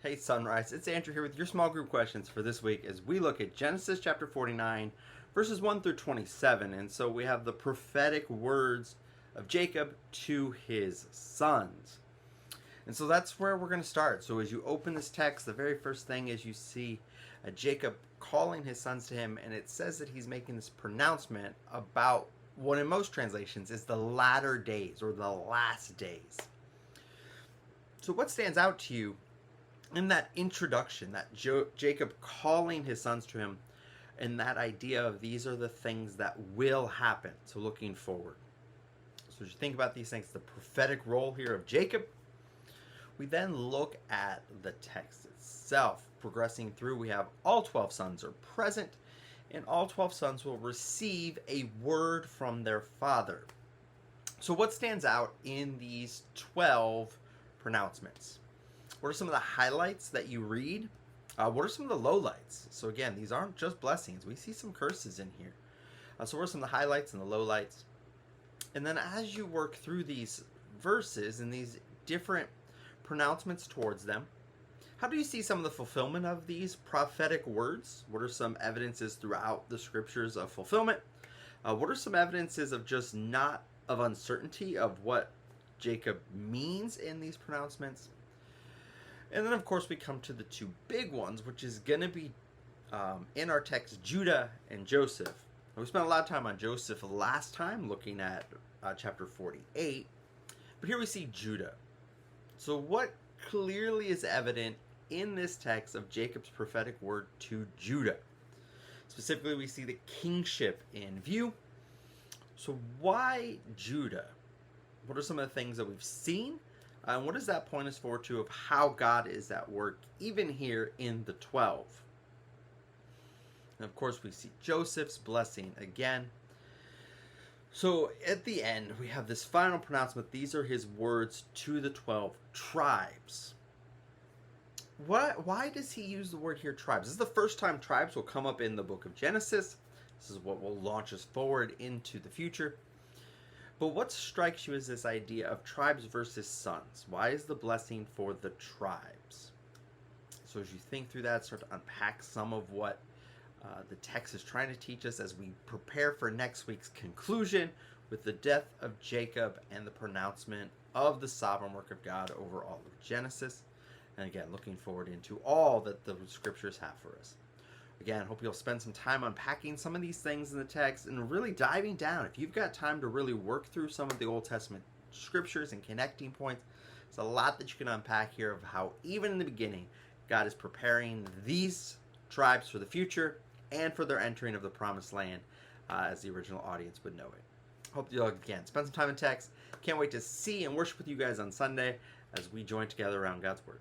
Hey Sunrise, it's Andrew here with your small group questions for this week as we look at Genesis chapter 49, verses 1 through 27. And so we have the prophetic words of Jacob to his sons. And so that's where we're going to start. So as you open this text, the very first thing is you see Jacob calling his sons to him, and it says that he's making this pronouncement about what in most translations is the latter days or the last days. So what stands out to you in that introduction, that Jacob calling his sons to him, and that idea of these are the things that will happen, so looking forward. So as you think about these things, the prophetic role here of Jacob, we then look at the text itself. Progressing through, we have all 12 sons are present, and all 12 sons will receive a word from their father. So what stands out in these 12 pronouncements? What are some of the highlights that you read? What are some of the lowlights? So again, these aren't just blessings. We see some curses in here. So what are some of the highlights and the lowlights? And then as you work through these verses and these different pronouncements towards them, how do you see some of the fulfillment of these prophetic words? What are some evidences throughout the scriptures of fulfillment? What are some evidences of just not of uncertainty of what Jacob means in these pronouncements? And then, of course, we come to the two big ones, which is going to be in our text, Judah and Joseph. And we spent a lot of time on Joseph last time, looking at chapter 48. But here we see Judah. So what clearly is evident in this text of Jacob's prophetic word to Judah? Specifically, we see the kingship in view. So why Judah? What are some of the things that we've seen? And what does that point us forward to of how God is at work, even here in the 12? And of course, we see Joseph's blessing again. So at the end, we have this final pronouncement. These are his words to the 12 tribes. Why does he use the word here, tribes? This is the first time tribes will come up in the book of Genesis. This is what will launch us forward into the future. But what strikes you is this idea of tribes versus sons. Why is the blessing for the tribes? So as you think through that, start to unpack some of what the text is trying to teach us as we prepare for next week's conclusion with the death of Jacob and the pronouncement of the sovereign work of God over all of Genesis. And again, looking forward into all that the scriptures have for us. Again, hope you'll spend some time unpacking some of these things in the text and really diving down. If you've got time to really work through some of the Old Testament scriptures and connecting points, there's a lot that you can unpack here of how even in the beginning, God is preparing these tribes for the future and for their entering of the promised land as the original audience would know it. Hope you'll, again, spend some time in text. Can't wait to see and worship with you guys on Sunday as we join together around God's Word.